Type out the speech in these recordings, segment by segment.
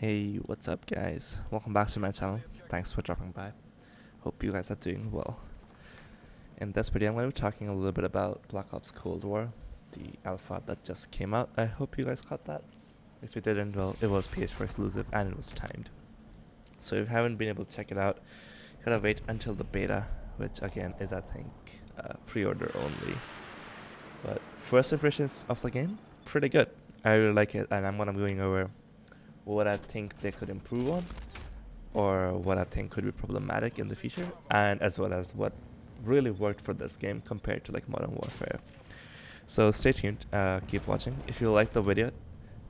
Hey, what's up, guys? Welcome back to my channel. Thanks for dropping by. Hope you guys are doing well. In this video, I'm going to be talking a little bit about Black Ops Cold War, the alpha that just came out. I hope you guys caught that. If you didn't, well, it was PS4 exclusive and it was timed. So if you haven't been able to check it out, you gotta wait until the beta, which again is, I think, pre-order only. But first impressions of the game, pretty good. I really like it, and I'm gonna be going over what I think they could improve on, or what I think could be problematic in the future, and as well as what really worked for this game compared to like Modern Warfare. So stay tuned, keep watching. If you like the video,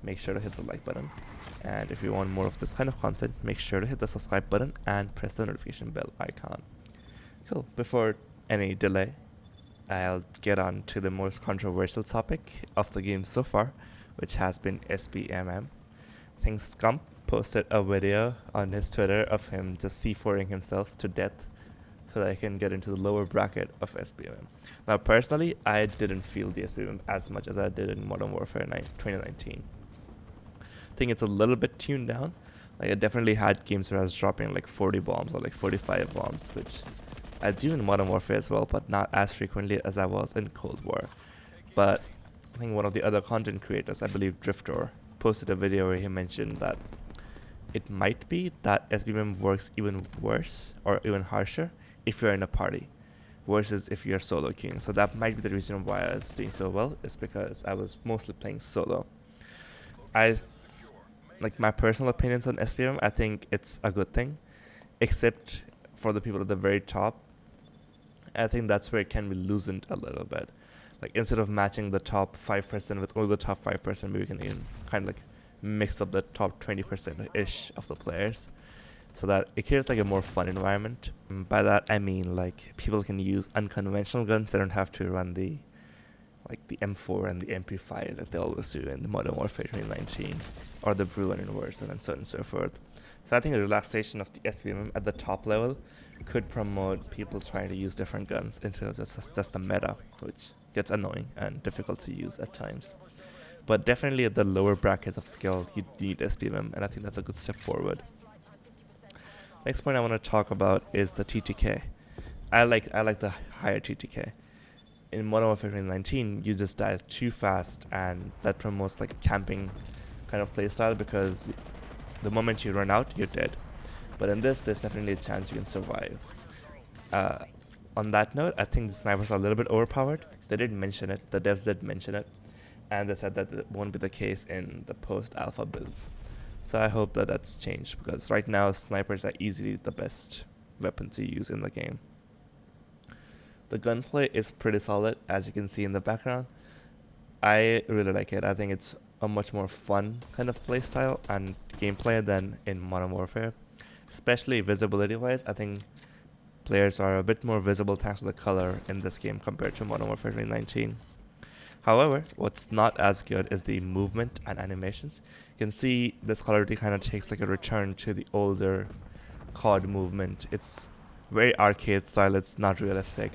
make sure to hit the like button, and if you want more of this kind of content, make sure to hit the subscribe button and press the notification bell icon. Cool. Before any delay, I'll get on to the most controversial topic of the game so far, which has been SBMM. I think Scump posted a video on his Twitter of him just C4ing himself to death so that I can get into the lower bracket of SBMM. Now, personally, I didn't feel the SBMM as much as I did in Modern Warfare 2019. I think it's a little bit tuned down. Like, I definitely had games where I was dropping like 40 bombs or like 45 bombs, which I do in Modern Warfare as well, but not as frequently as I was in Cold War. But I think one of the other content creators, I believe Driftor, posted a video where he mentioned that it might be that SBMM works even worse or even harsher if you're in a party versus if you're solo queuing. So that might be the reason why I was doing so well, is because I was mostly playing solo. Like, my personal opinions on SBMM, I think it's a good thing, except for the people at the very top. I think that's where it can be loosened a little bit. Like, instead of matching the top 5% with only the top 5%, maybe we can even kind of like mix up the top 20%-ish of the players, so that it creates like a more fun environment. By that I mean like people can use unconventional guns. They don't have to run the M4 and the MP5 that they always do in the Modern Warfare 2019, or the Bruen in Warzone, and so on and so forth. So I think a relaxation of the SBMM at the top level could promote people trying to use different guns into just the meta, which gets annoying and difficult to use at times. But definitely at the lower brackets of skill, you need SBMM, and I think that's a good step forward. Next point I want to talk about is the TTK. I like the higher TTK. In Modern Warfare 2019, you just die too fast, and that promotes like a camping kind of playstyle, because the moment you run out, you're dead. But in this, there's definitely a chance you can survive. On that note, I think the snipers are a little bit overpowered. They did mention it, the devs did mention it, and they said that it won't be the case in the post-alpha builds. So I hope that that's changed, because right now snipers are easily the best weapon to use in the game. The gunplay is pretty solid, as you can see in the background. I really like it. I think it's a much more fun kind of playstyle and gameplay than in Modern Warfare. Especially visibility wise, I think players are a bit more visible thanks to the color in this game compared to Modern Warfare 2019. However, what's not as good is the movement and animations. You can see this quality kind of takes like a return to the older COD movement. It's very arcade style, it's not realistic.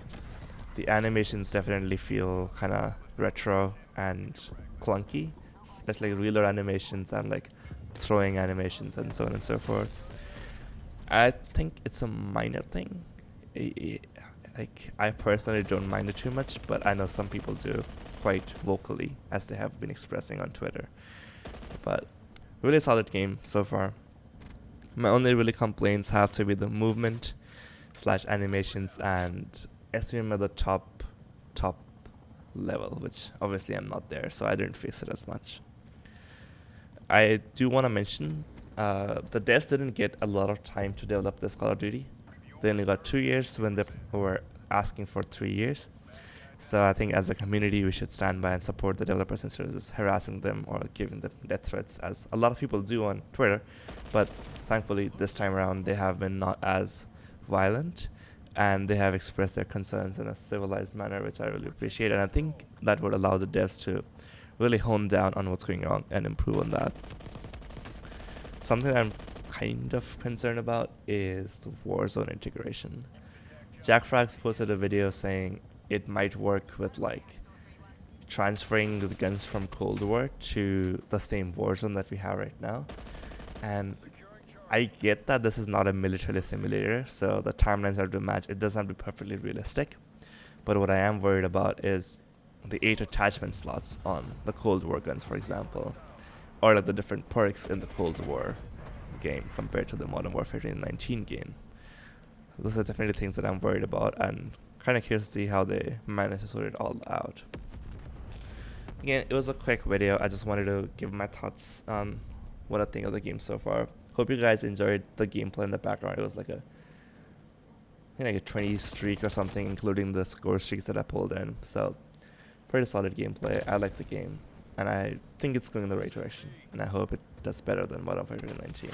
The animations definitely feel kind of retro and clunky, especially reload animations and like throwing animations and so on and so forth. I think it's a minor thing. Like, I personally don't mind it too much, but I know some people do, quite vocally, as they have been expressing on Twitter. But really solid game so far. My only really complaints have to be the movement / animations and SBMM at the top level, which obviously I'm not there, so I didn't face it as much. I do want to mention the devs didn't get a lot of time to develop this Call of Duty. They only got 2 years when they were asking for 3 years. So I think as a community, we should stand by and support the developers instead of just harassing them or giving them death threats, as a lot of people do on Twitter. But thankfully, this time around, they have been not as violent, and they have expressed their concerns in a civilized manner, which I really appreciate. And I think that would allow the devs to really hone down on what's going wrong and improve on that. Something I'm kind of concerned about is the Warzone integration. Jack Frags posted a video saying it might work with like transferring the guns from Cold War to the same Warzone that we have right now. And I get that this is not a military simulator, so the timelines have to match. It doesn't have to be perfectly realistic. But what I am worried about is the 8 attachment slots on the Cold War guns, for example, or like the different perks in the Cold War game compared to the Modern Warfare 2019 game. Those are definitely things that I'm worried about, and kind of curious to see how they manage to sort it all out. Again, it was a quick video. I just wanted to give my thoughts on what I think of the game so far. Hope you guys enjoyed the gameplay in the background. It was like I think like a 20 streak or something, including the score streaks that I pulled in. So pretty solid gameplay. I like the game, and I think it's going in the right direction, and I hope it does better than Modern Warfare 2019.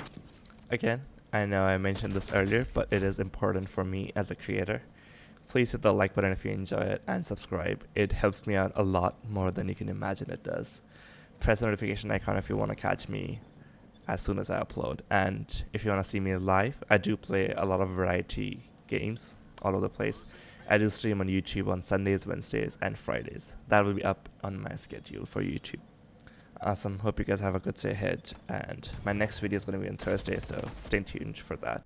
Again, I know I mentioned this earlier, but it is important for me as a creator. Please hit the like button if you enjoy it, and subscribe. It helps me out a lot more than you can imagine it does. Press the notification icon if you want to catch me as soon as I upload. And if you want to see me live, I do play a lot of variety games all over the place. I do stream on YouTube on Sundays, Wednesdays, and Fridays. That will be up on my schedule for YouTube. Awesome. Hope you guys have a good day ahead. And my next video is going to be on Thursday, so stay tuned for that.